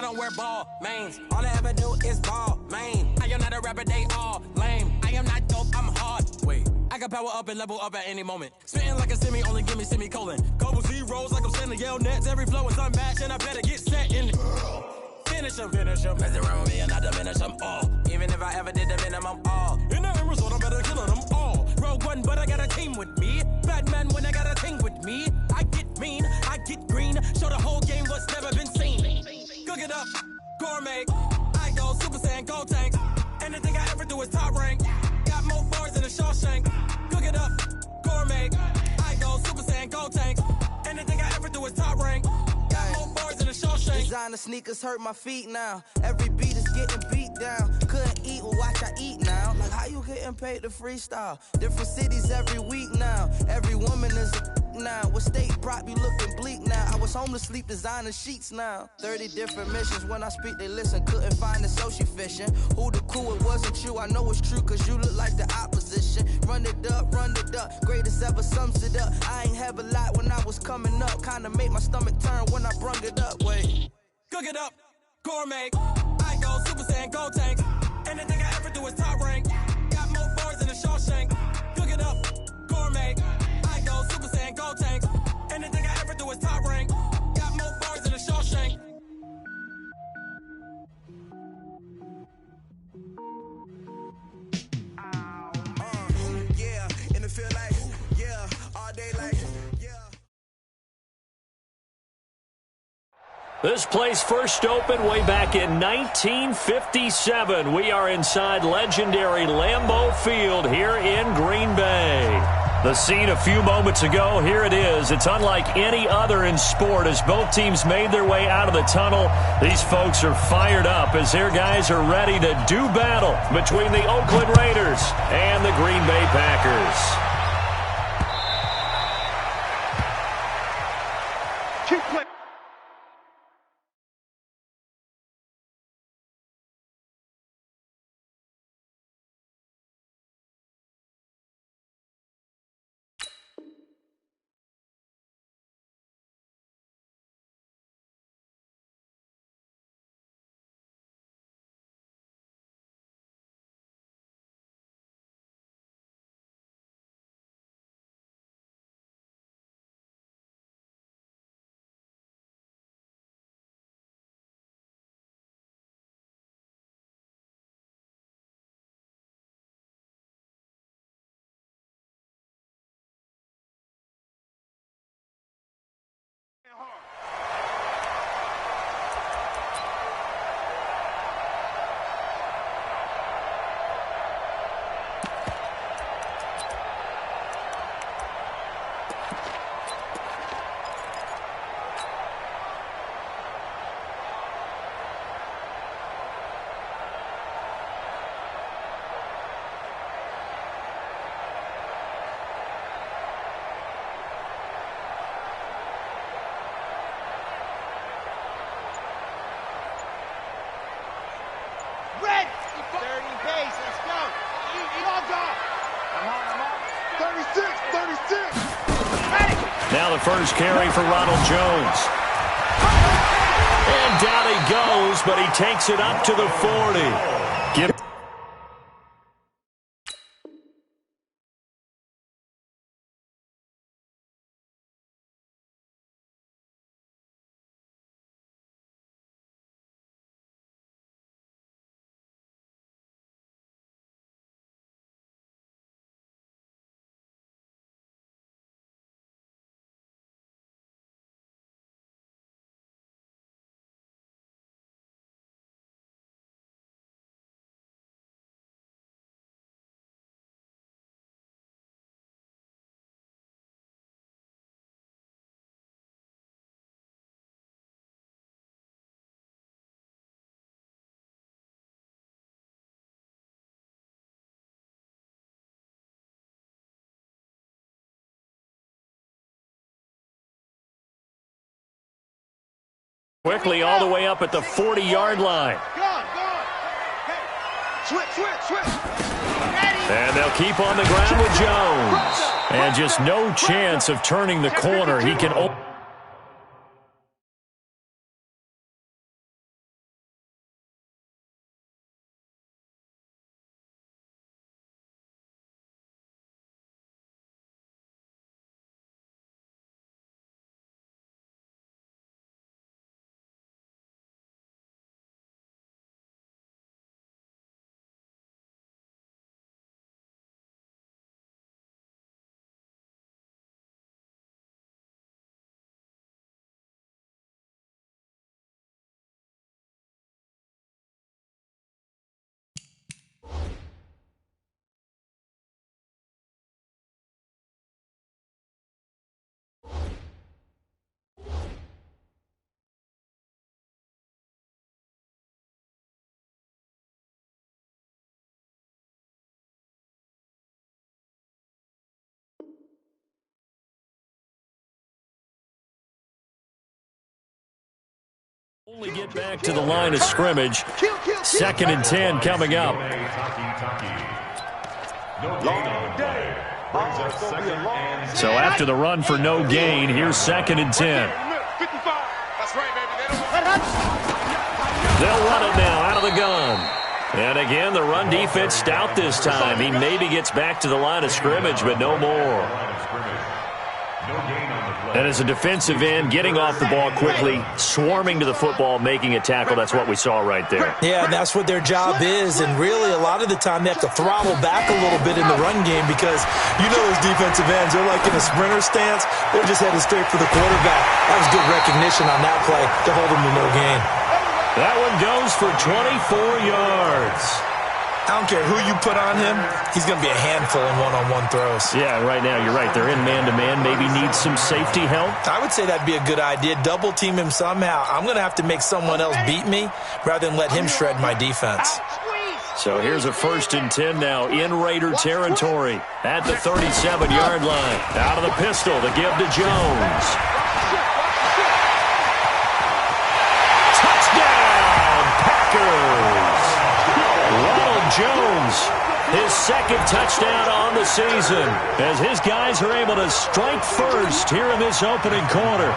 I don't wear ball mains. All I ever do is ball main. I am not a rapper, they all lame. I am not dope, I'm hard. Wait, I can power up and level up at any moment. Spitting like a semi, only give me semicolon. Couple zeros like I'm sending yell nets. Every flow is unmatched and I better get set in. Finish them. Mess around with me and I diminish them all. Even if I ever did the minimum all. In the end result, I'm better killing them all. Rogue one, but I got a team with me. Batman when I got a thing with me. I get mean, I get green. Show the whole game what's never been seen. Cook it up, gourmet. I go Super Saiyan, Gold Tank. Anything I ever do is top rank. Got more bars than a Shawshank. Cook it up, gourmet. I go Super Saiyan, Gold Tank. Anything I ever do is top rank. Got more bars than a Shawshank. Designer sneakers hurt my feet now. Every beat is getting beat down. Couldn't eat, well watch I eat now. Like how you getting paid to freestyle? Different cities every week now. Every woman is a now. What state brought me looking bleak now? I was home to sleep, designer sheets now. 30 different missions. When I speak, they listen. Couldn't find it, so she fishing. Who the cool? It wasn't you. I know it's true, cause you look like the opposition. Run it up, run it up. Greatest ever sums it up. I ain't have a lot when I was coming up. Kinda made my stomach turn when I brung it up. Wait. Cook it up, gourmet. I go Super Saiyan, Gold Tank. Anything I ever do is top rank. Got more bars than a Shawshank. Cook it up, gourmet. I go Super Saiyan, Gold Tank. Anything I ever do is top rank. Got more bars than a Shawshank. Yeah, in the field like, yeah, all day like, yeah. This place first opened way back in 1957. We are inside legendary Lambeau Field here in Green Bay. The scene a few moments ago, here it is. It's unlike any other in sport as both teams made their way out of the tunnel. These folks are fired up as their guys are ready to do battle between the Oakland Raiders and the Green Bay Packers. Now the first carry for Ronald Jones. And down he goes, but he takes it up to the 40. Give quickly all the way up at the 40-yard line. Go on. Hey, switch. And they'll keep on the ground with Jones. And just no chance of turning the corner. He can Only get back to the line of scrimmage. 2nd and 10 coming up. So after the run for no gain, here's 2nd and 10. They'll run it now out of the gun. And again, the run defense stout this time. He maybe gets back to the line of scrimmage, but no more. And as a defensive end, getting off the ball quickly, swarming to the football, making a tackle, that's what we saw right there. Yeah, and that's what their job is. And really, a lot of the time, they have to throttle back a little bit in the run game because you know those defensive ends, they're like in a sprinter stance. They're just heading straight for the quarterback. That was good recognition on that play to hold them to no gain. That one goes for 24 yards. I don't care who you put on him, he's going to be a handful in one-on-one throws. Yeah, right now you're right. They're in man-to-man. Maybe need some safety help. I would say that'd be a good idea. Double team him somehow. I'm going to have to make someone else beat me rather than let him shred my defense. So here's a 1st and 10 now in Raider territory at the 37-yard line. Out of the pistol, the give to Jones. Touchdown, Packers! Ronald Jones, his 2nd touchdown on the season, as his guys are able to strike first here in this opening quarter.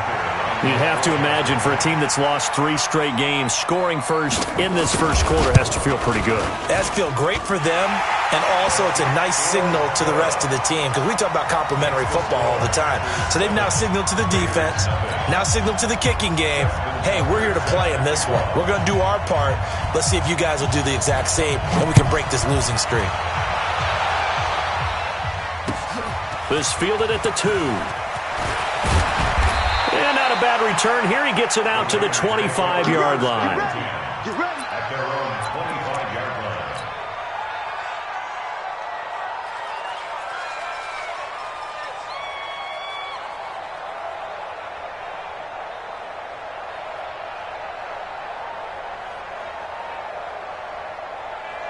You'd have to imagine for a team that's lost 3 straight games, scoring first in this first quarter has to feel pretty good. It has to feel great for them, and also it's a nice signal to the rest of the team because we talk about complementary football all the time. So they've now signaled to the defense, now signaled to the kicking game, hey, we're here to play in this one. We're going to do our part. Let's see if you guys will do the exact same, and we can break this losing streak. This fielded at the 2. And not a bad return here. He gets it out to the 25-yard line. Get ready. At their own 25-yard line.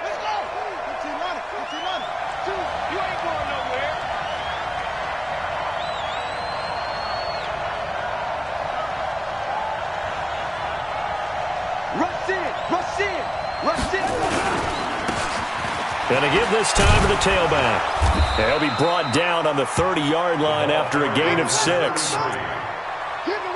Let's go. 15 running. 15 running. 2. You ain't going nowhere. Rush in. Rush in. Rush in. Going to give this time to the tailback. And he'll be brought down on the 30-yard line after a gain of 6.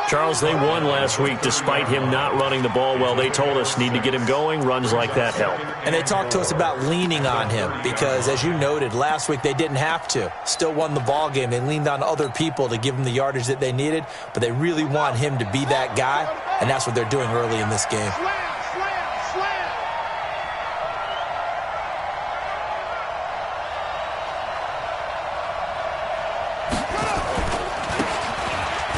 Charles, they won last week despite him not running the ball well. They told us need to get him going. Runs like that help. And they talked to us about leaning on him because, as you noted, last week they didn't have to. Still won the ball game. They leaned on other people to give them the yardage that they needed, but they really want him to be that guy, and that's what they're doing early in this game.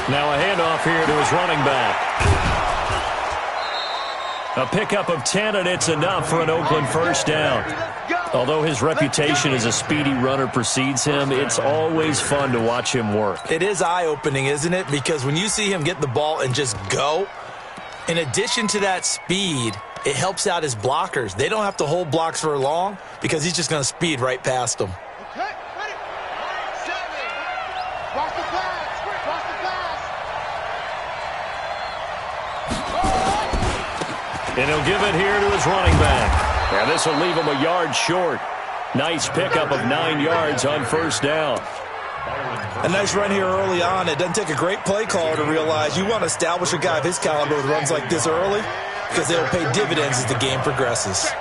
Now a handoff here to his running back. A pickup of 10, and it's enough for an Oakland first down. Although his reputation as a speedy runner precedes him, it's always fun to watch him work. It is eye-opening, isn't it? Because when you see him get the ball and just go, in addition to that speed, it helps out his blockers. They don't have to hold blocks for long because he's just going to speed right past them. Okay, ready. 7. Watch the pass. Watch the pass. And he'll give it here to his running back. And this will leave him a yard short. Nice pickup of 9 yards on first down. A nice run here early on. It doesn't take a great play caller to realize you want to establish a guy of his caliber with runs like this early because they'll pay dividends as the game progresses.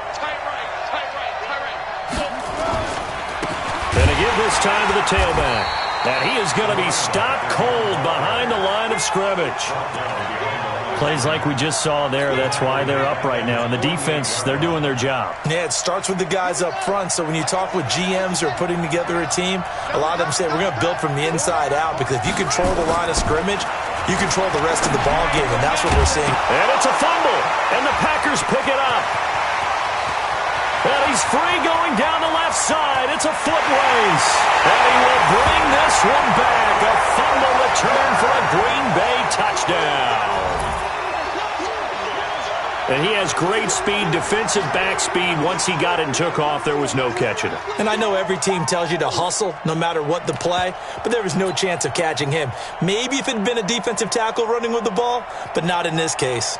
And to give this time to the tailback. And he is going to be stopped cold behind the line of scrimmage. Plays like we just saw there, that's why they're up right now. And the defense, they're doing their job. Yeah, it starts with the guys up front. So when you talk with GMs who are putting together a team, a lot of them say we're going to build from the inside out because if you control the line of scrimmage, you control the rest of the ball game, and that's what we're seeing. And it's a fumble, and the Packers pick it up. And he's free going down the left side. It's a foot race. And he will bring this one back. A fumble return for a Green Bay touchdown. And he has great speed, defensive back speed. Once he got it and took off, there was no catching it. And I know every team tells you to hustle no matter what the play, but there was no chance of catching him. Maybe if it had been a defensive tackle running with the ball, but not in this case.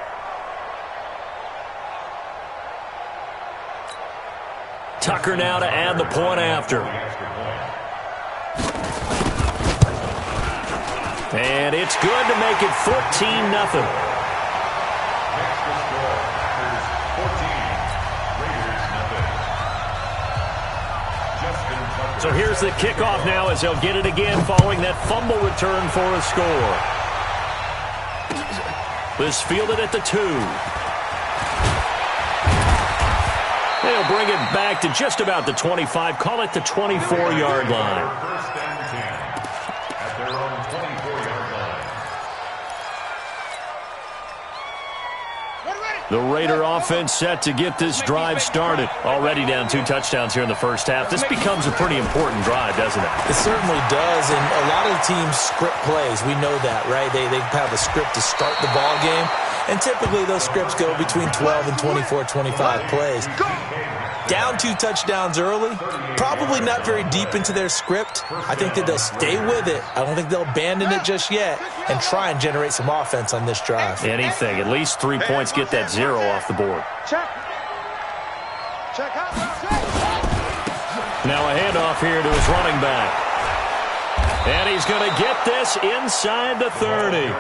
Tucker now to add the point after. And it's good to make it 14-0. So here's the kickoff now as they'll get it again following that fumble return for a score. This fielded at the 2. They'll bring it back to just about the 25, call it the 24-yard line. First and 10 at their own 24-yard line. The Raider offense set to get this drive started. Already down 2 touchdowns here in the first half. This becomes a pretty important drive, doesn't it? It certainly does, and a lot of the teams script plays. We know that, right? They have a script to start the ball game, and typically those scripts go between 12 and 24, 25 plays. Down 2 touchdowns early, probably not very deep into their script. I think that they'll stay with it. I don't think they'll abandon it just yet and try and generate some offense on this drive. Anything. At least 3 points, get that 0 off the board. Check. Check out. Check. Now a handoff here to his running back. And he's going to get this inside the 30.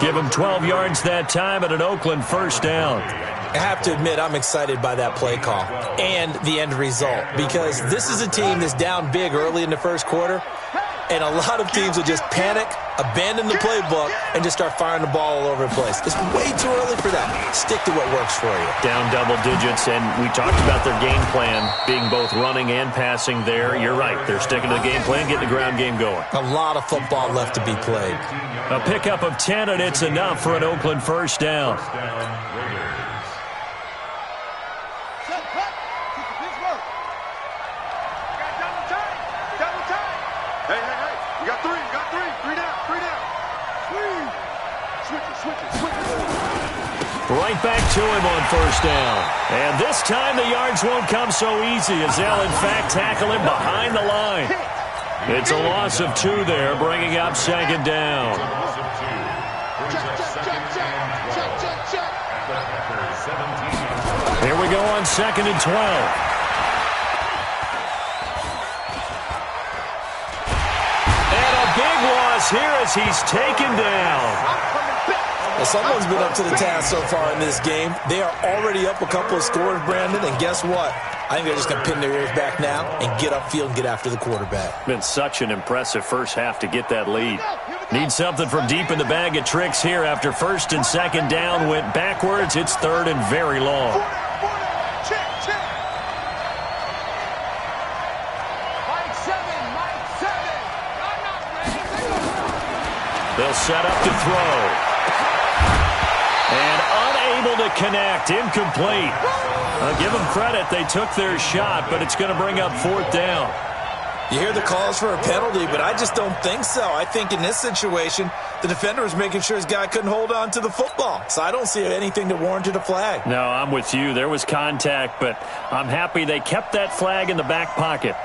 Give him 12 yards that time and an Oakland first down. I have to admit, I'm excited by that play call and the end result because this is a team that's down big early in the first quarter, and a lot of teams will just panic, abandon the playbook, and just start firing the ball all over the place. It's way too early for that. Stick to what works for you. Down double digits, and we talked about their game plan being both running and passing there. You're right. They're sticking to the game plan, getting the ground game going. A lot of football left to be played. A pickup of 10, and it's enough for an Oakland first down. Right back to him on first down. And this time the yards won't come so easy as they'll, in fact, tackle him behind the line. It's a loss of 2 there, bringing up second down. Here we go on 2nd and 12. And a big loss here as he's taken down. Well, someone's been up to the task so far in this game. They are already up a couple of scores, Brandon, and guess what? I think they're just going to pin their ears back now and get upfield and get after the quarterback. Been such an impressive first half to get that lead. Need something from deep in the bag of tricks here after 1st and 2nd down went backwards. It's 3rd and very long. They'll set up to throw. And unable to connect, incomplete. I'll give them credit, they took their shot, but it's going to bring up 4th down. You hear the calls for a penalty, but I just don't think so. I think in this situation, the defender was making sure his guy couldn't hold on to the football. So I don't see anything that warranted a flag. No, I'm with you. There was contact, but I'm happy they kept that flag in the back pocket.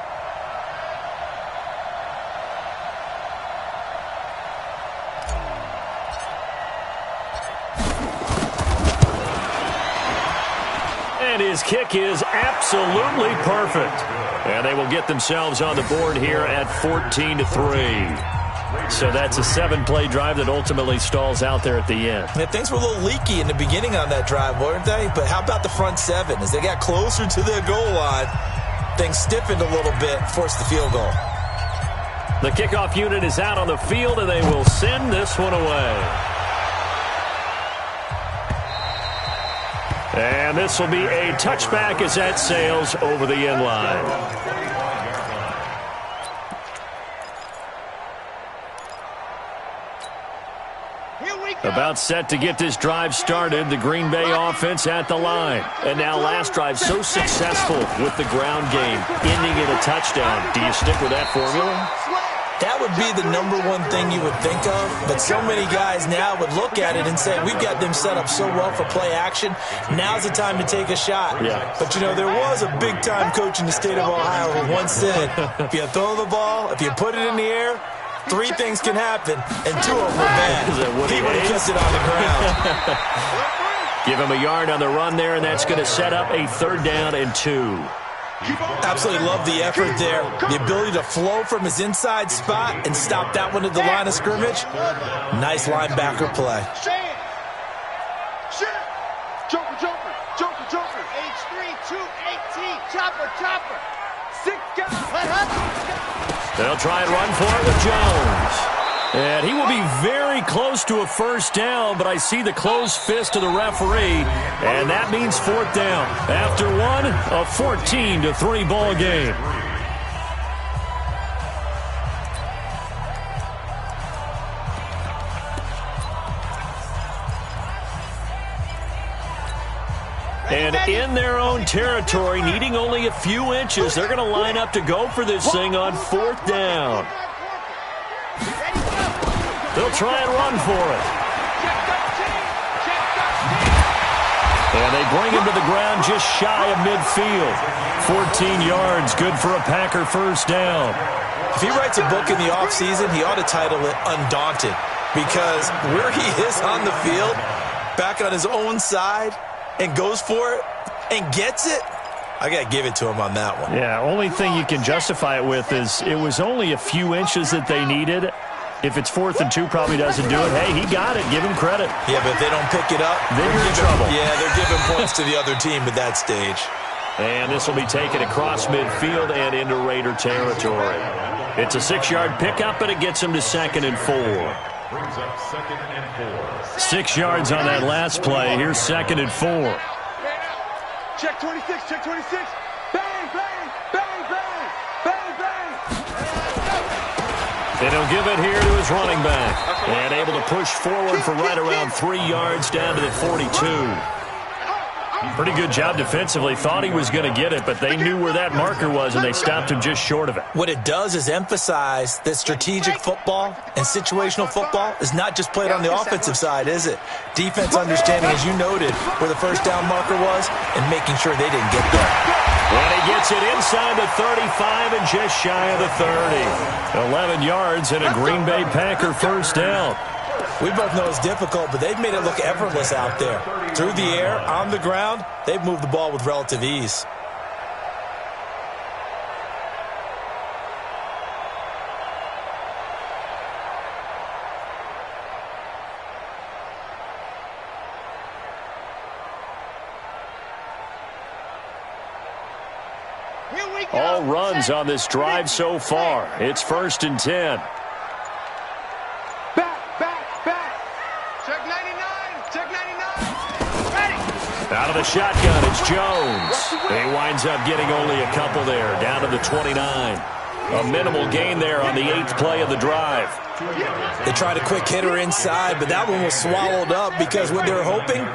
And his kick is absolutely perfect. And they will get themselves on the board here at 14-3. So that's a 7-play drive that ultimately stalls out there at the end. Yeah, things were a little leaky in the beginning on that drive, weren't they? But how about the front 7? As they got closer to their goal line, things stiffened a little bit, forced the field goal. The kickoff unit is out on the field, and they will send this one away. And this will be a touchback as that sails over the end line. About set to get this drive started, the Green Bay offense at the line. And now last drive so successful with the ground game, ending in a touchdown. Do you stick with that formula? That would be the number one thing you would think of, but so many guys now would look at it and say, we've got them set up so well for play action, now's the time to take a shot. Yeah. But, you know, there was a big-time coach in the state of Ohio who once said, if you throw the ball, if you put it in the air, 3 things can happen, and 2 of them were bad. He would have kept it on the ground. Give him a yard on the run there, and that's going to set up a 3rd down and 2. Absolutely love the effort there. The ability to flow from his inside spot and stop that one at the line of scrimmage. Nice linebacker play. Joker, Joker, Joker, Joker. H3, 218, chopper, chopper. 6 guys. They'll try and run for it with Jones. And he will be very close to a first down, but I see the closed fist of the referee, and that means 4th down. After one, a 14-3 ball game. And in their own territory, needing only a few inches, they're going to line up to go for this thing on 4th down. They'll try and run for it. And they bring him to the ground just shy of midfield. 14 yards, good for a Packer first down. If he writes a book in the offseason, he ought to title it Undaunted, because where he is on the field, back on his own side, and goes for it and gets it, I got to give it to him on that one. Yeah, only thing you can justify it with is it was only a few inches that they needed. If it's 4th and 2, probably doesn't do it. Hey, he got it. Give him credit. Yeah, but if they don't pick it up, then you're in trouble. Yeah, they're giving points to the other team at that stage. And this will be taken across midfield and into Raider territory. It's a 6-yard pickup, and it gets him to 2nd and 4. Brings up 2nd and 4. 6 yards on that last play. Here's 2nd and 4. Check 26, check 26. Bang, bang, bang, bang, bang, bang. And he'll give it here to his running back. And able to push forward for right around 3 yards down to the 42. Pretty good job defensively. Thought he was going to get it, but they knew where that marker was, and they stopped him just short of it. What it does is emphasize that strategic football and situational football is not just played on the offensive side, is it? Defense understanding, as you noted, where the first down marker was and making sure they didn't get there. And he gets it inside the 35 and just shy of the 30. 11 yards and a Green Bay Packer first down. We both know it's difficult, but they've made it look effortless out there. Through the air, on the ground, they've moved the ball with relative ease. All runs on this drive so far. It's 1st and 10. Out of the shotgun, it's Jones. He winds up getting only a couple there, down to the 29. A minimal gain there on the 8th play of the drive. They tried a quick hitter inside, but that one was swallowed up because what they're hoping,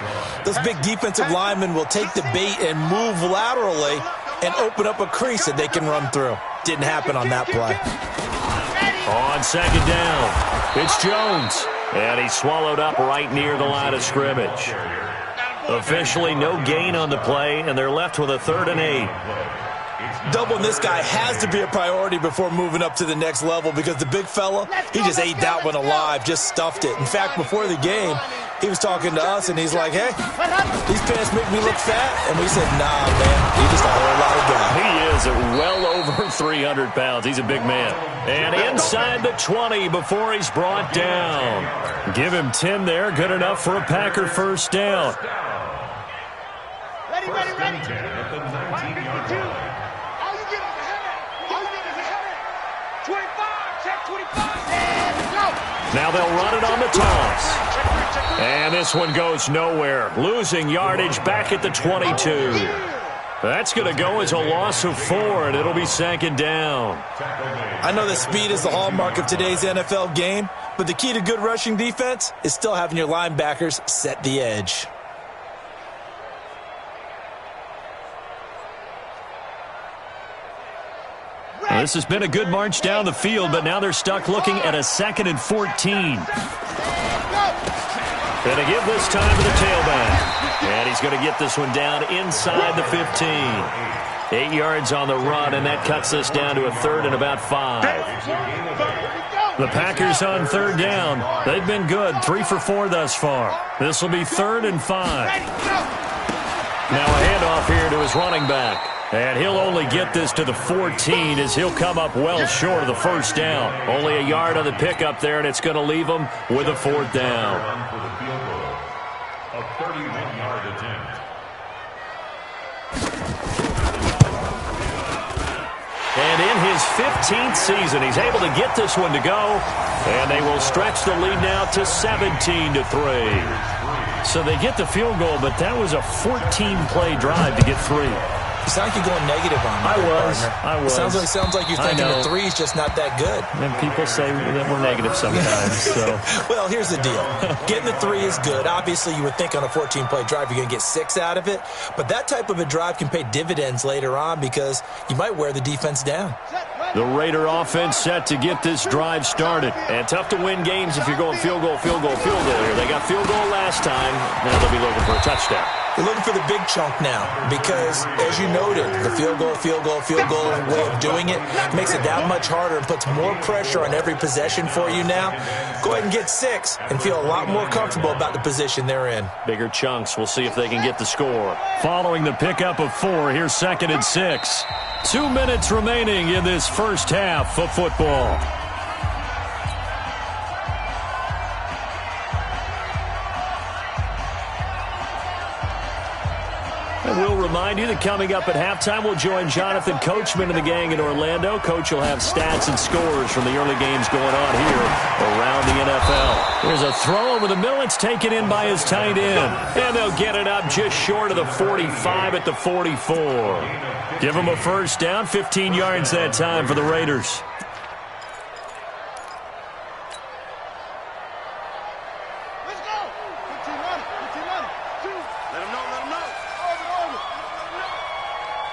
those big defensive linemen will take the bait and move laterally and open up a crease that they can run through. Didn't happen on that play. On 2nd down, it's Jones. And he's swallowed up right near the line of scrimmage. Officially no gain on the play, and they're left with a 3rd and 8. Doubling this guy has to be a priority before moving up to the next level, because the big fella, he just ate that one alive, just stuffed it. In fact, before the game, he was talking to us, and he's like, hey, these pants make me look fat. And we said, nah, man, he's just a whole lot of guy. He is well over 300 pounds. He's a big man. And inside the 20 before he's brought down. Give him 10 there, good enough for a Packer first down. Ready. All you get is a header. All you get is a header. 25, check 25. Let's go. Now they'll run it on the toss. And this one goes nowhere. Losing yardage back at the 22. That's going to go as a loss of 4, and it'll be 2nd down. I know that speed is the hallmark of today's NFL game, but the key to good rushing defense is still having your linebackers set the edge. Well, this has been a good march down the field, but now they're stuck looking at a 2nd and 14. Going to give this time to the tailback. And he's going to get this one down inside the 15. 8 yards on the run, and that cuts this down to a 3rd and about 5. The Packers on 3rd down. They've been good, 3 for 4 thus far. This will be 3rd and 5. Now a handoff here to his running back. And he'll only get this to the 14 as he'll come up well short of the first down. Only a yard on the pickup there, and it's going to leave him with a fourth down. For the field goal, a 31-yard attempt. And in his 15th season, he's able to get this one to go. And they will stretch the lead now to 17-3. So they get the field goal, but that was a 14-play drive to get 3. You sound like you're going negative on me. I was. Sounds like you're thinking the 3 is just not that good. And people say that we're negative sometimes. So. Well, here's the deal. Getting the 3 is good. Obviously, you would think on a 14-play drive you're going to get 6 out of it. But that type of a drive can pay dividends later on because you might wear the defense down. The Raider offense set to get this drive started. And tough to win games if you're going field goal here. They got field goal last time. Now they'll be looking for a touchdown. They're looking for the big chunk now because, as you noted, the field goal way of doing it makes it that much harder and puts more pressure on every possession for you now. Go ahead and get 6 and feel a lot more comfortable about the position they're in. Bigger chunks. We'll see if they can get the score. Following the pickup of 4, here's 2nd and 6. 2 minutes remaining in this first half of football. And we'll remind you that coming up at halftime, we'll join Jonathan Coachman and the gang in Orlando. Coach will have stats and scores from the early games going on here around the NFL. There's a throw over the middle. It's taken in by his tight end. And they'll get it up just short of the 45 at the 44. Give them a first down, 15 yards that time for the Raiders.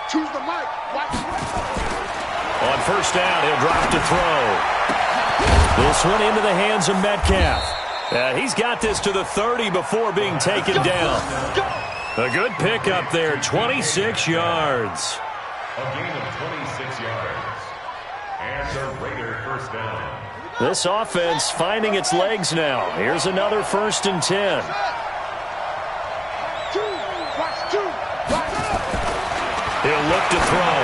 Choose the mic. On first down, he'll drop to throw. This one into the hands of Metcalf. He's got this to the 30 before being taken down. A good pickup there, 26 yards. A gain of 26 yards. And a Raider first down. This offense finding its legs now. Here's another 1st and 10. He'll look to throw.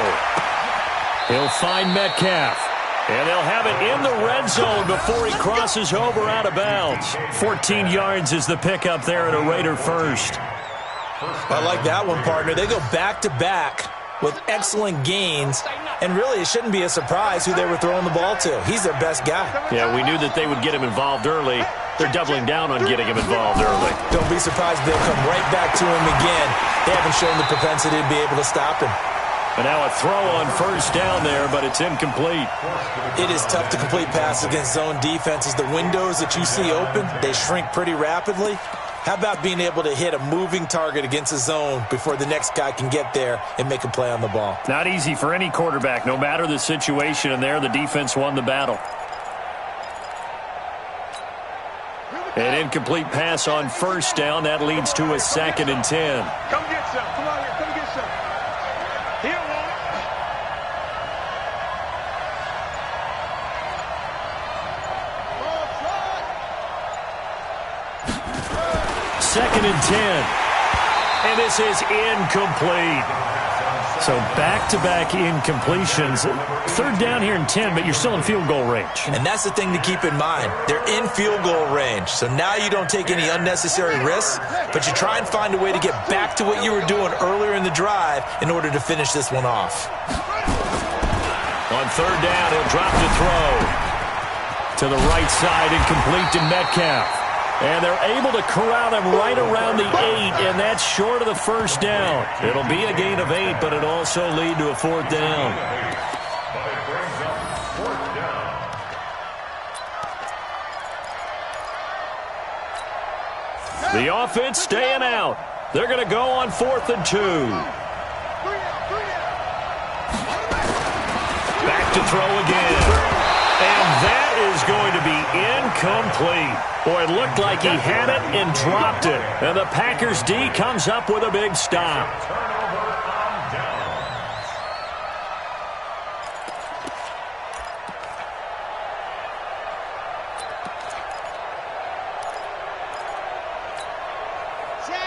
He'll find Metcalf. And they'll have it in the red zone before he crosses over out of bounds. 14 yards is the pickup there at a Raider first. I like that one, partner. They go back-to-back with excellent gains. And really, it shouldn't be a surprise who they were throwing the ball to. He's their best guy. Yeah, we knew that they would get him involved early. They're doubling down on getting him involved early. Don't be surprised they'll come right back to him again. They haven't shown the propensity to be able to stop him. And now a throw on first down there, but it's incomplete. It is tough to complete passes against zone defenses. The windows that you see open, they shrink pretty rapidly. How about being able to hit a moving target against a zone before the next guy can get there and make a play on the ball? Not easy for any quarterback, no matter the situation. And there, the defense won the battle. An incomplete pass on first down. That leads to a 2nd and 10. Come get some. Come on here. Come get some. Here, man. 2nd and 10. And this is incomplete. So back-to-back incompletions. 3rd down here and 10, but you're still in field goal range. And that's the thing to keep in mind. They're in field goal range. So now you don't take any unnecessary risks, but you try and find a way to get back to what you were doing earlier in the drive in order to finish this one off. On 3rd down, he'll drop to throw. To the right side, incomplete to Metcalf. And they're able to corral him right around the 8, and that's short of the first down. It'll be a gain of 8, but it'll also lead to a 4th down. The offense staying out. They're going to go on 4th and 2. Back to throw again. And that is going to be incomplete. Boy, it looked like he had it and dropped it. And the Packers D comes up with a big stop.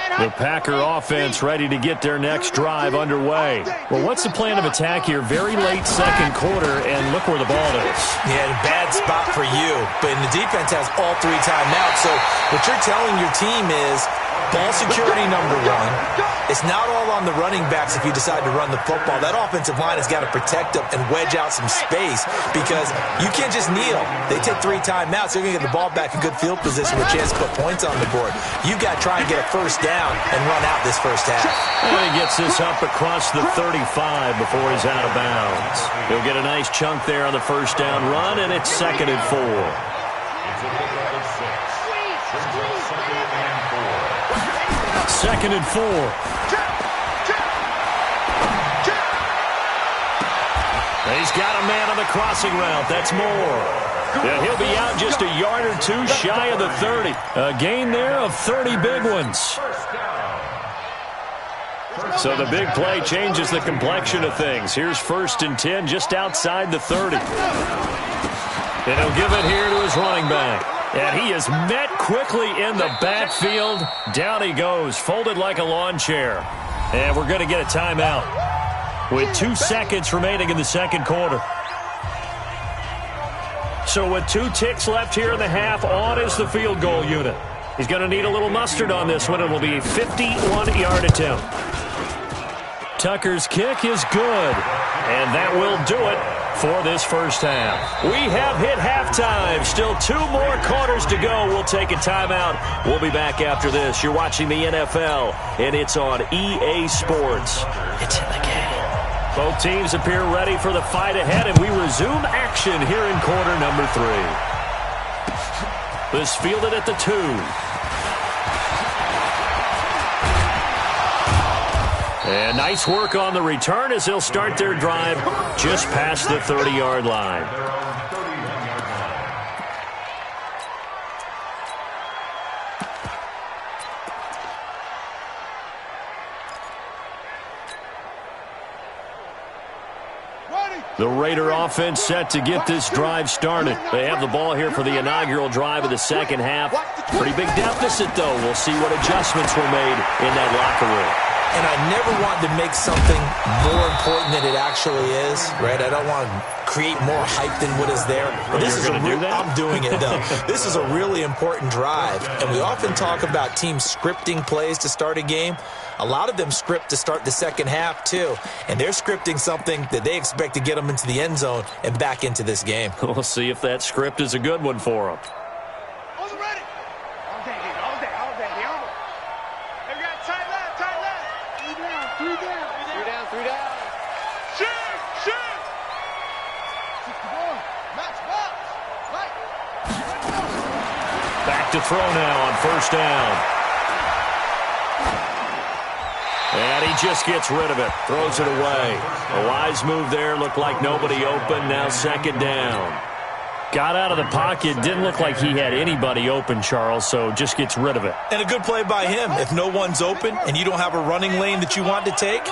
The Packer offense ready to get their next drive underway. Well, what's the plan of attack here? Very late second quarter, and look where the ball is. Yeah, bad spot for you. But the defense has all 3 timeouts. So what you're telling your team is ball security number 1. It's not all on the running backs if you decide to run the football. That offensive line has got to protect them and wedge out some space because you can't just kneel. They take 3 timeouts. They're going to get the ball back in good field position with a chance to put points on the board. You've got to try and get a first down and run out this first half. And he gets this up across the 35 before he's out of bounds. He'll get a nice chunk there on the first down run, and it's 2nd and 4. It's a pick up of 6. Second and 4. He's got a man on the crossing route. That's Moore. Yeah, he'll be out just a yard or 2 shy of the 30. A gain there of 30 big ones. So the big play changes the complexion of things. Here's 1st and 10 just outside the 30. And he'll give it here to his running back. And he is met quickly in the backfield. Down he goes, folded like a lawn chair. And we're going to get a timeout with 2 seconds remaining in the second quarter. So with 2 ticks left here in the half, on is the field goal unit. He's going to need a little mustard on this one. It will be a 51-yard attempt. Tucker's kick is good. And that will do it for this first half. We have hit halftime. Still 2 more quarters to go. We'll take a timeout. We'll be back after this. You're watching the NFL, and it's on EA Sports. It's in the game. Both teams appear ready for the fight ahead, and we resume action here in quarter number 3. This fielded at the 2. And nice work on the return as they'll start their drive just past the 30-yard line. The Raider offense set to get this drive started. They have the ball here for the inaugural drive of the second half. Pretty big deficit, though. We'll see what adjustments were made in that locker room. And I never want to make something more important than it actually is, right? I don't want to create more hype than what is there. But this is I'm doing it, though. This is a really important drive. And we often talk about teams scripting plays to start a game. A lot of them script to start the second half, too. And they're scripting something that they expect to get them into the end zone and back into this game. We'll see if that script is a good one for them. Back to throw now on first down. And he just gets rid of it. Throws it away. A wise move there. Looked like nobody open. Now second down. Got out of the pocket. Didn't look like he had anybody open, Charles, so just gets rid of it. And a good play by him. If no one's open and you don't have a running lane that you want to take,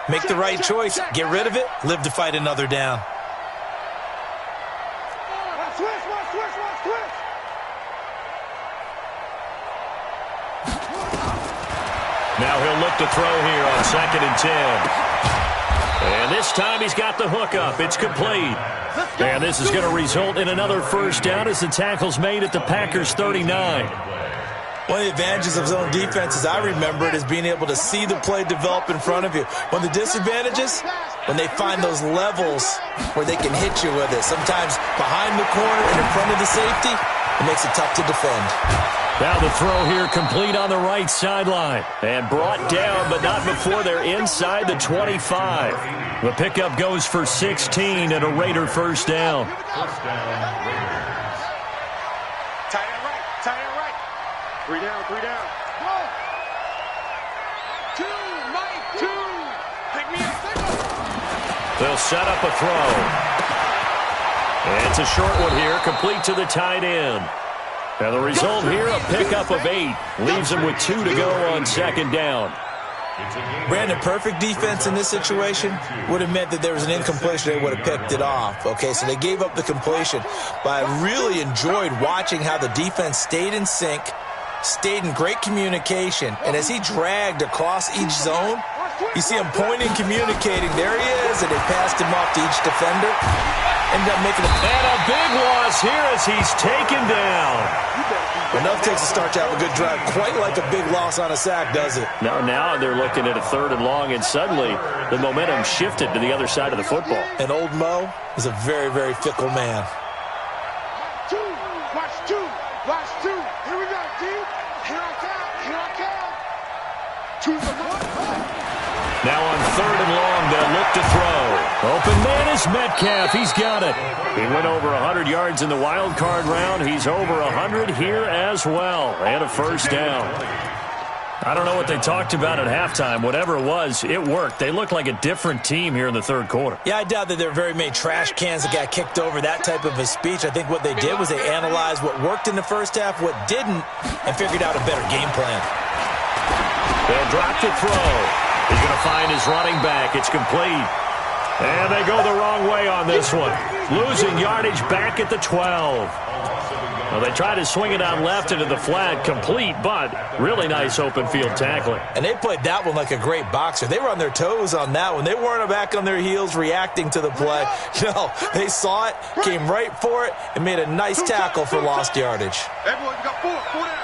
make the right choice. Get rid of it. Live to fight another down. Now he'll look to throw here on 2nd and 10. And this time he's got the hook up. It's complete. And this is going to result in another first down as the tackle's made at the Packers' 39. One of the advantages of zone defense, as I remember it, is being able to see the play develop in front of you. One of the disadvantages, when they find those levels where they can hit you with it. Sometimes behind the corner and in front of the safety, it makes it tough to defend. Now the throw here complete on the right sideline. And brought down, but not before they're inside the 25. The pickup goes for 16 and a Raider first down. First down, Raiders. Tight end right, tight end right. 3 down, 3 down. 1, 2, right, 2. Pick me up, signal. They'll set up a throw. And it's a short one here, complete to the tight end. And the result here, a pickup of 8. Leaves them with 2 to go on second down. Brandon, perfect defense in this situation would have meant that there was an incompletion. They would have picked it off. Okay, so they gave up the completion. But I really enjoyed watching how the defense stayed in sync, stayed in great communication, and as he dragged across each zone, you see him pointing, communicating. There he is, and they passed him off to each defender. Ended up making And a big loss here as he's taken down. enough takes a start to have a good drive. Quite like a big loss on a sack, does it? Now they're looking at a 3rd and long, and suddenly the momentum shifted to the other side of the football. And old Mo is a very, very fickle man. Watch two. Here we go, D. Here I come. To the right. Now on 3rd and long, they'll look to throw. Open man is Metcalf. He's got it. He went over 100 yards in the wild card round. He's over 100 here as well. And a first down. I don't know what they talked about at halftime. Whatever it was, it worked. They look like a different team here in the 3rd quarter. Yeah, I doubt that there were very many trash cans that got kicked over, that type of a speech. I think what they did was they analyzed what worked in the first half, what didn't, and figured out a better game plan. They'll drop to throw. He's going to find his running back. It's complete. And they go the wrong way on this one. Losing yardage back at the 12. Well, they try to swing it on left into the flat, complete, but really nice open field tackling. And they played that one like a great boxer. They were on their toes on that one. They weren't back on their heels reacting to the play. No, they saw it, came right for it, and made a nice tackle for lost yardage. Everyone, you got 4 down.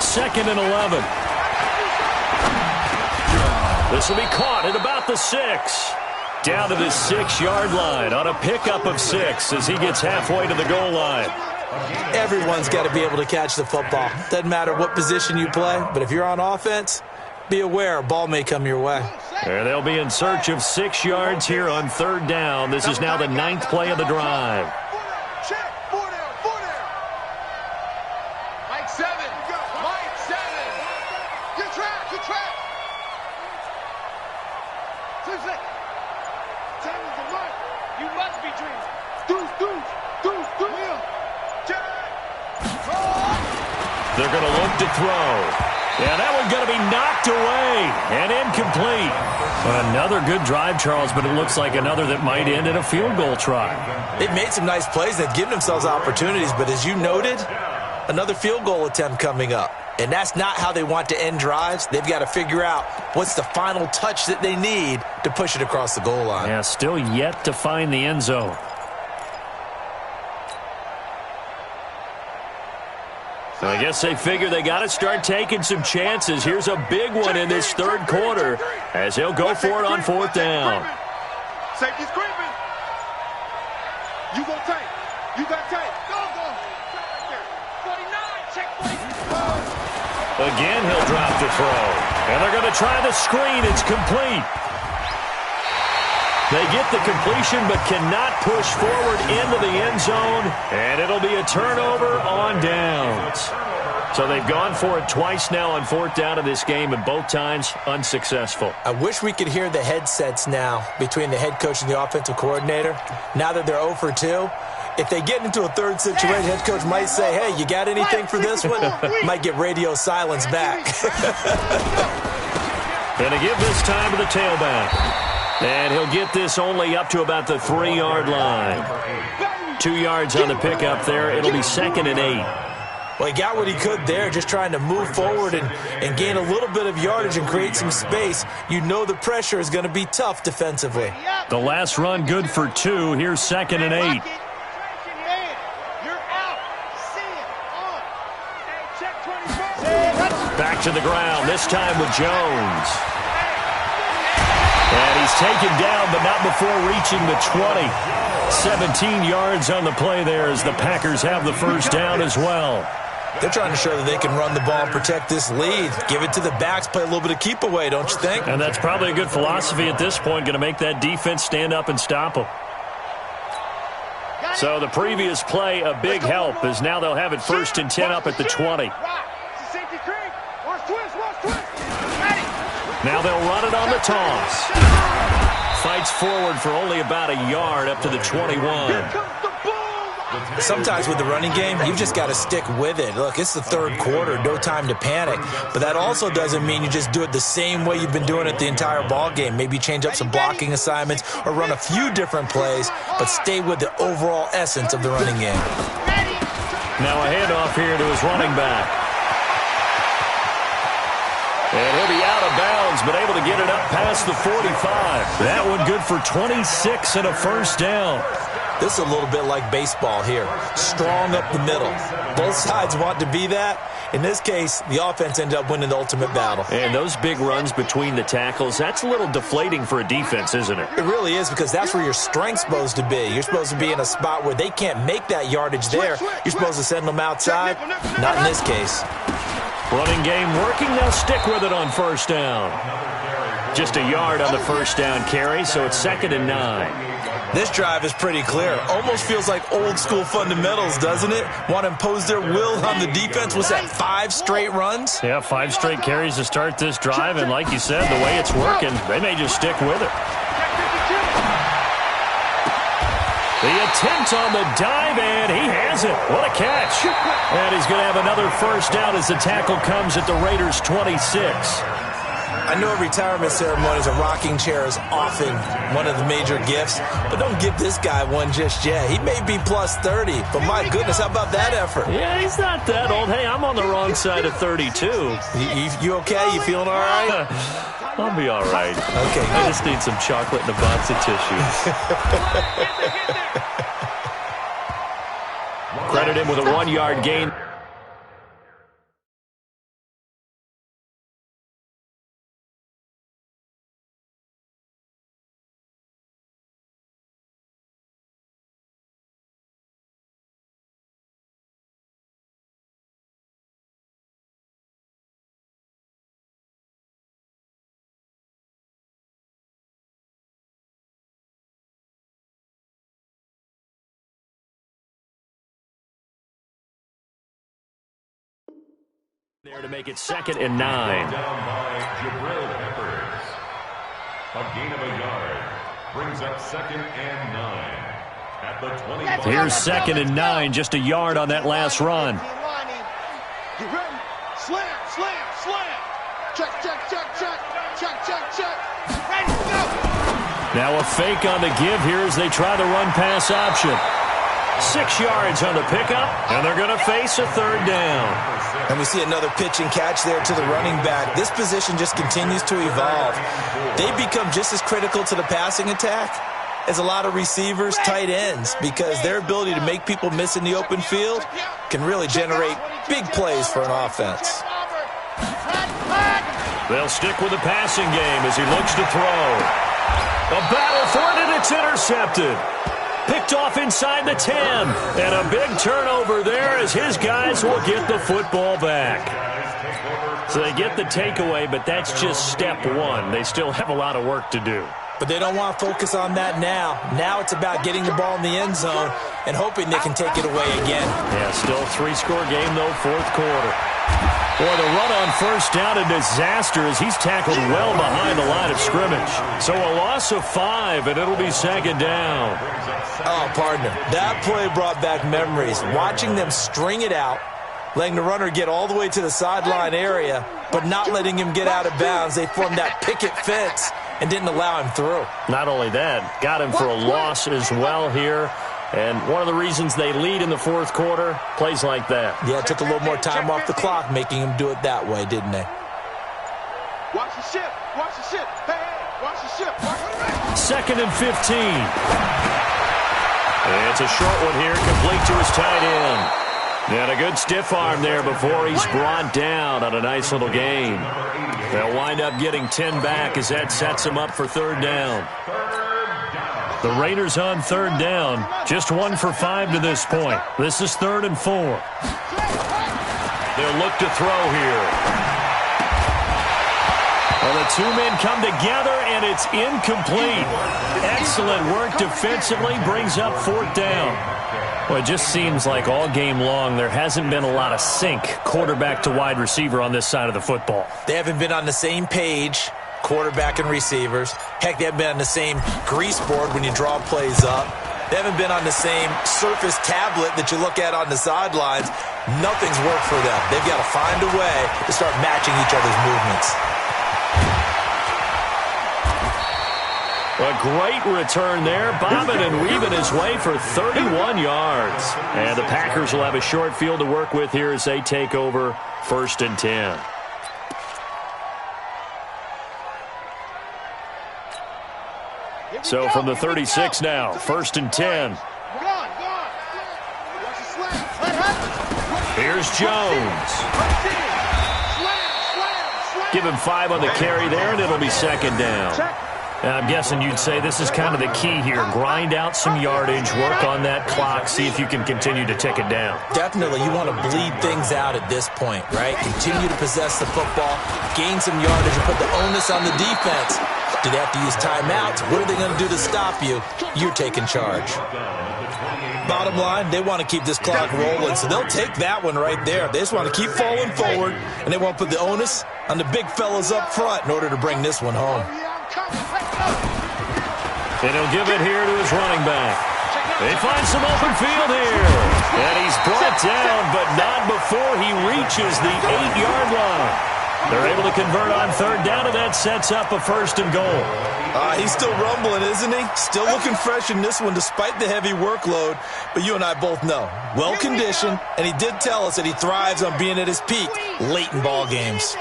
Second and 11. This will be caught at about the 6. Down to the 6-yard line on a pickup of 6 as he gets halfway to the goal line. Everyone's got to be able to catch the football. Doesn't matter what position you play, but if you're on offense, be aware a ball may come your way. And they'll be in search of 6 yards here on 3rd down. This is now the 9th play of the drive. They're going to look to throw. Yeah, that one's going to be knocked away and incomplete. Another good drive, Charles, but it looks like another that might end in a field goal try. They've made some nice plays. They've given themselves opportunities, but as you noted, another field goal attempt coming up. And that's not how they want to end drives. They've got to figure out what's the final touch that they need to push it across the goal line. Yeah, still yet to find the end zone. So I guess they figure they got to start taking some chances. Here's a big one in this 3rd quarter as he'll go for it on 4th down. Safety's creeping. You go take. You got take. Go. 49, check 49. Again, he'll drop the throw. And they're going to try the screen. It's complete. They get the completion but cannot push forward into the end zone, and it'll be a turnover on downs. So they've gone for it twice now on 4th down in this game, and both times unsuccessful. I wish we could hear the headsets now between the head coach and the offensive coordinator. Now that they're 0 for 2, if they get into a 3rd situation, head coach might say, hey, you got anything for this one? Might get radio silence back. Going to give this time to the tailback. And he'll get this only up to about the 3-yard line. 2 yards on the pickup there. It'll be 2nd and 8. Well, he got what he could there, just trying to move forward and gain a little bit of yardage and create some space. You know the pressure is going to be tough defensively. The last run good for 2. Here's 2nd and 8. Back to the ground, this time with Jones. And he's taken down, but not before reaching the 20. 17 yards on the play there as the Packers have the first down as well. They're trying to show that they can run the ball and protect this lead. Give it to the backs, play a little bit of keep away, don't you think? And that's probably a good philosophy at this point, going to make that defense stand up and stop them. So the previous play, a big help, as now they'll have it 1st and 10 up at the 20. Now they'll run it on the toss. Fights forward for only about a yard up to the 21. Sometimes with the running game, you've just got to stick with it. Look, it's the third quarter, no time to panic. But that also doesn't mean you just do it the same way you've been doing it the entire ball game. Maybe change up some blocking assignments or run a few different plays, but stay with the overall essence of the running game. Now a handoff here to his running back. And he'll be out of bounds, but able to get it up past the 45. That one good for 26 and a first down. This is a little bit like baseball here. Strong up the middle. Both sides want to be that. In this case, the offense ended up winning the ultimate battle. And those big runs between the tackles, that's a little deflating for a defense, isn't it? It really is, because that's where your strength's supposed to be. You're supposed to be in a spot where they can't make that yardage there. You're supposed to send them outside. Not in this case. Running game working. They'll stick with it on first down. Just a yard on the first down carry, so it's 2nd and 9. This drive is pretty clear. Almost feels like old school fundamentals, doesn't it? Want to impose their will on the defense. Was that 5 straight runs? Yeah, 5 straight carries to start this drive, and like you said, the way it's working, they may just stick with it. The attempt on the dive, and he has it. What a catch. And he's going to have another first down as the tackle comes at the Raiders' 26. I know retirement ceremonies, a rocking chair is often one of the major gifts, but don't give this guy one just yet. He may be plus 30, but my goodness, how about that effort? Yeah, he's not that old. Hey, I'm on the wrong side of 32. You okay? You feeling all right? I'll be all right. Okay. I just need some chocolate and a box of tissues. Credit him with a 1-yard gain. There to make it 2nd and 9. Down by Jabril Peppers. A gain of a yard brings up 2nd and 9 at the 25. Here's 2nd and 9, just a yard on that last run. You ready? Slam, slam, slam. Check, check, check, check. Check, check, check. Ready, go. Now a fake on the give here as they try the run-pass option. 6 yards on the pickup, and they're going to face a 3rd down. And we see another pitch and catch there to the running back. This position just continues to evolve. They become just as critical to the passing attack as a lot of receivers, tight ends, because their ability to make people miss in the open field can really generate big plays for an offense. They'll stick with the passing game as he looks to throw. A battle for it, and it's intercepted. Picked off inside the 10. And a big turnover there as his guys will get the football back. So they get the takeaway, but that's just step 1. They still have a lot of work to do. But they don't want to focus on that now. Now it's about getting the ball in the end zone and hoping they can take it away again. Yeah, still a 3-score game, though, 4th quarter. Boy, the run on first down, a disaster as he's tackled well behind the line of scrimmage. So a loss of 5, and it'll be 2nd down. Oh, partner, that play brought back memories. Watching them string it out, letting the runner get all the way to the sideline area, but not letting him get out of bounds. They formed that picket fence and didn't allow him through. Not only that, got him for a loss as well here. And one of the reasons they lead in the 4th quarter, plays like that. Yeah, it took a little more time off the clock making him do it that way, didn't they? Watch the ship. Watch the ship. Hey, watch the ship. Watch the ship. 2nd and 15. And it's a short one here, complete to his tight end. And a good stiff arm there before he's brought down on a nice little gain. They'll wind up getting 10 back as that sets them up for 3rd down. The Raiders on 3rd down, just 1 for 5 to this point. This is 3rd and 4. They'll look to throw here. Well, the 2 men come together, and it's incomplete. Excellent work defensively, brings up 4th down. Well, it just seems like all game long there hasn't been a lot of sync quarterback to wide receiver on this side of the football. They haven't been on the same page, quarterback and receivers. Heck, they haven't been on the same grease board when you draw plays up. They haven't been on the same surface tablet that you look at on the sidelines. Nothing's worked for them. They've got to find a way to start matching each other's movements. A great return there, bobbing and weaving his way for 31 yards. And the Packers will have a short field to work with here as they take over 1st and 10. So from the 36 now, 1st and 10. Here's Jones. Give him 5 on the carry there, and it'll be 2nd down. I'm guessing you'd say this is kind of the key here. Grind out some yardage, work on that clock, see if you can continue to tick it down. Definitely. You want to bleed things out at this point, right? Continue to possess the football, gain some yardage, and put the onus on the defense. Do they have to use timeouts? What are they going to do to stop you? You're taking charge. Bottom line, they want to keep this clock rolling, so they'll take that one right there. They just want to keep falling forward, and they want to put the onus on the big fellas up front in order to bring this one home. And he'll give it here to his running back. They find some open field here. And he's brought down, but not before he reaches the 8-yard line. They're able to convert on 3rd down, and that sets up a 1st and goal. He's still rumbling, isn't he? Still looking fresh in this one despite the heavy workload. But you and I both know, well-conditioned, and he did tell us that he thrives on being at his peak late in ball games.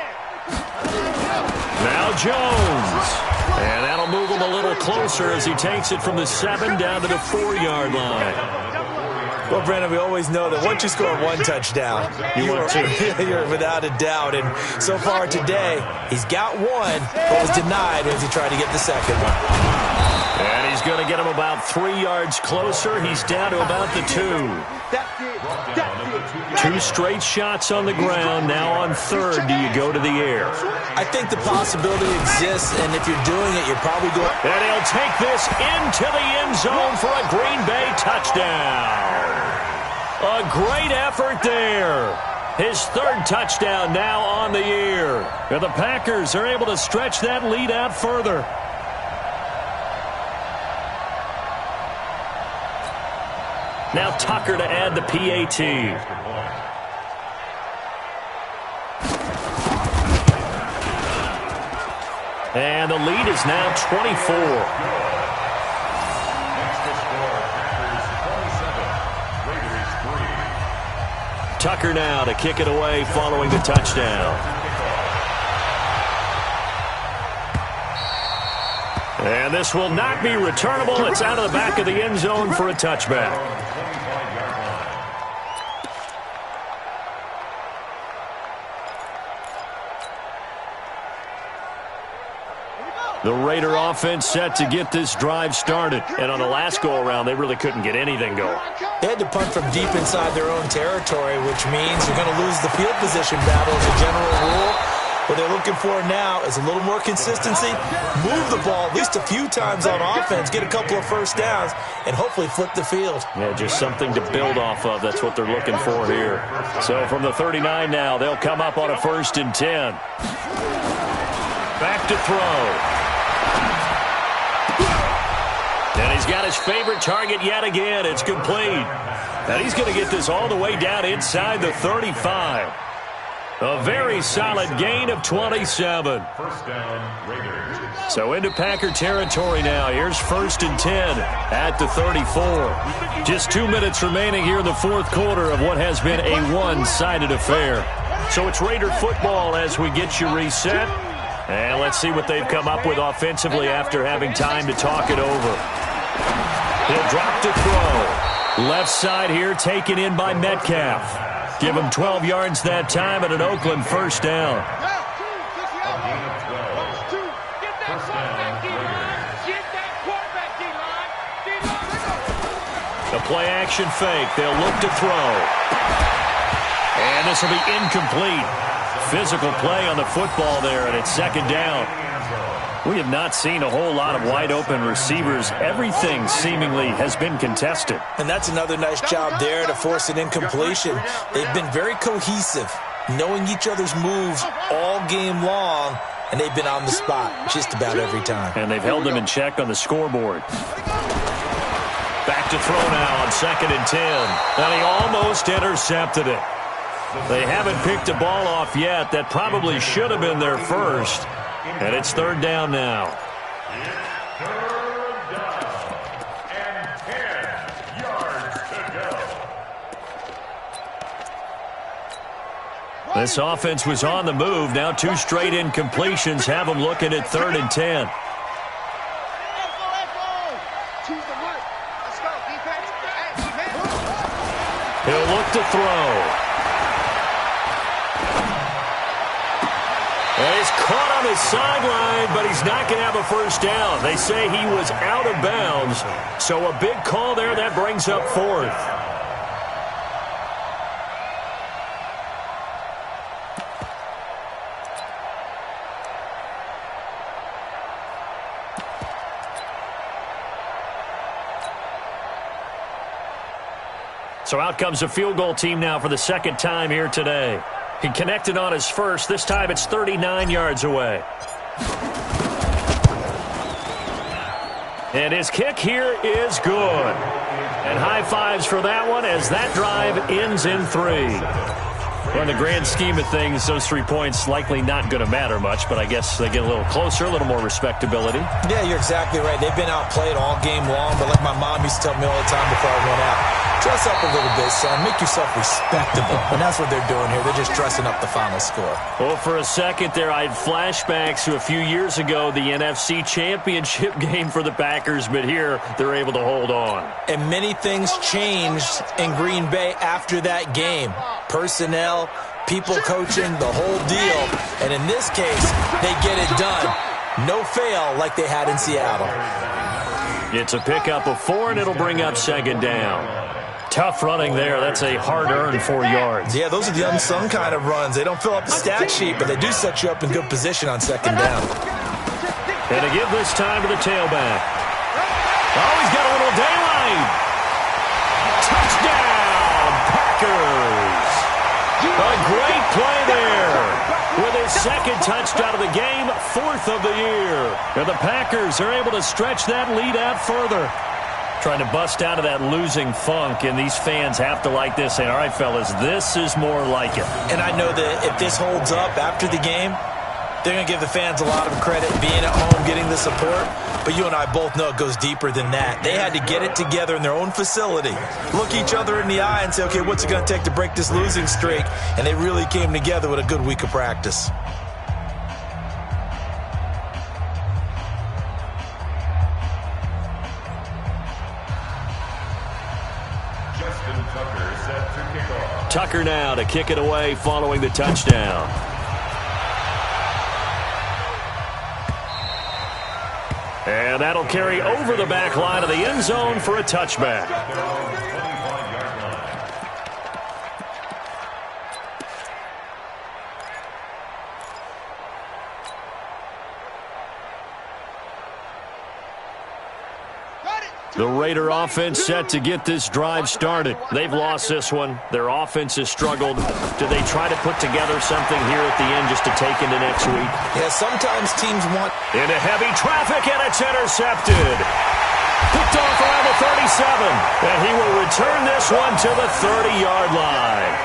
Now Jones. And that'll move him a little closer as he takes it from the 7 down to the 4-yard line. Well, Brandon, we always know that once you score 1 touchdown, you're without a doubt. And so far today, he's got 1, but was denied as he tried to get the 2nd one. And he's going to get him about 3 yards closer. He's down to about the 2. 2 straight shots on the ground. Now on 3rd, do you go to the air? I think the possibility exists, and if you're doing it, you're probably going... And he'll take this into the end zone for a Green Bay touchdown. A great effort there. His 3rd touchdown now on the year. And the Packers are able to stretch that lead out further. Now Tucker to add the PAT. And the lead is now 24. Tucker now to kick it away following the touchdown. And this will not be returnable. It's out of the back of the end zone for a touchback. The Raider offense set to get this drive started. And on the last go-around, they really couldn't get anything going. They had to punt from deep inside their own territory, which means you're going to lose the field position battle as a general rule. What they're looking for now is a little more consistency, move the ball at least a few times on offense, get a couple of 1st downs, and hopefully flip the field. Yeah, just something to build off of. That's what they're looking for here. So from the 39 now, they'll come up on a 1st and 10. Back to throw. And he's got his favorite target yet again. It's complete. And he's going to get this all the way down inside the 35. A very solid gain of 27. 1st down, Raiders. So into Packer territory now. Here's 1st and 10 at the 34. Just 2 minutes remaining here in the 4th quarter of what has been a one-sided affair. So it's Raider football as we get you reset. And let's see what they've come up with offensively after having time to talk it over. He'll drop to throw. Left side here taken in by Metcalf. Give him 12 yards that time at an Oakland 1st down. The play action fake. They'll look to throw. And this will be incomplete. Physical play on the football there, and it's 2nd down. We have not seen a whole lot of wide-open receivers. Everything seemingly has been contested. And that's another nice job there to force an incompletion. They've been very cohesive, knowing each other's moves all game long, and they've been on the spot just about every time. And they've held them in check on the scoreboard. Back to throw now on 2nd and 10. And he almost intercepted it. They haven't picked a ball off yet. That probably should have been their first. And it's 3rd down now. Third down and 10 yards to go. This offense was on the move. Now 2 straight incompletions have them looking at 3rd and 10. He'll look to throw. And he's caught on his sideline, but he's not going to have a first down. They say he was out of bounds. So a big call there. That brings up 4th. So out comes a field goal team now for the 2nd time here today. He connected on his first. This time it's 39 yards away. And his kick here is good. And high fives for that one as that drive ends in 3. Well, in the grand scheme of things, those 3 points likely not going to matter much, but I guess they get a little closer, a little more respectability. Yeah, you're exactly right. They've been outplayed all game long, but like my mom used to tell me all the time before I went out, dress up a little bit, son. Make yourself respectable. And that's what they're doing here. They're just dressing up the final score. Well, for a second there, I had flashbacks to a few years ago, the NFC Championship game for the Packers, but here they're able to hold on. And many things changed in Green Bay after that game. Personnel, people coaching, the whole deal. And in this case, they get it done. No fail like they had in Seattle. It's a pickup of 4, and it'll bring up 2nd down. Tough running there. That's a hard-earned 4 yards. Yeah, those are the unsung kind of runs. They don't fill up the stat sheet, but they do set you up in good position on 2nd down. And to give this time to the tailback. Oh, he's got a little daylight. Touchdown, Packers. A great play there. With his 2nd touchdown of the game, 4th of the year. And the Packers are able to stretch that lead out further. Trying to bust out of that losing funk, and these fans have to like this. Saying, all right, fellas, this is more like it. And I know that if this holds up after the game, they're going to give the fans a lot of credit being at home, getting the support. But you and I both know it goes deeper than that. They had to get it together in their own facility, look each other in the eye and say, okay, what's it going to take to break this losing streak? And they really came together with a good week of practice. Tucker now to kick it away following the touchdown. And that'll carry over the back line of the end zone for a touchback. The Raider offense set to get this drive started. They've lost this one. Their offense has struggled. Do they try to put together something here at the end just to take into next week? Yeah, sometimes teams want... Into heavy traffic, and it's intercepted. Picked off around the 37. And he will return this one to the 30-yard line.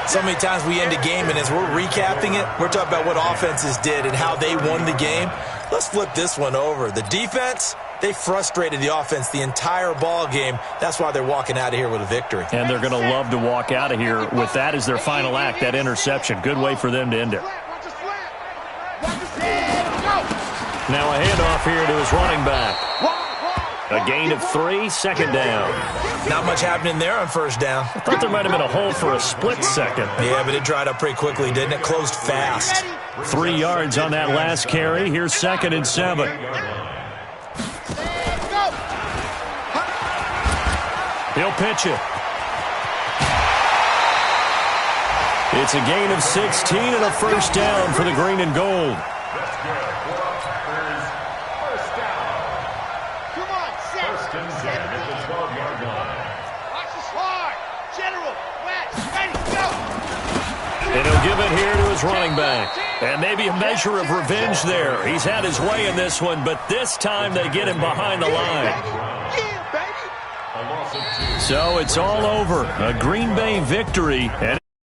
So many times we end a game, and as we're recapping it, we're talking about what offenses did and how they won the game. Let's flip this one over. The defense... they frustrated the offense the entire ball game. That's why they're walking out of here with a victory. And they're going to love to walk out of here with that as their final act, that interception. Good way for them to end it. Now a handoff here to his running back. A gain of 3, 2nd down. Not much happening there on 1st down. I thought there might have been a hole for a split second. Yeah, but it dried up pretty quickly, didn't it? Closed fast. 3 yards on that last carry. Here's 2nd and 7. He'll pitch it. It's a gain of 16 and a 1st down for the green and gold. And he'll give it here to his running back. And maybe a measure of revenge there. He's had his way in this one, but this time they get him behind the line. A loss of 2. So it's all over. A Green Bay victory. And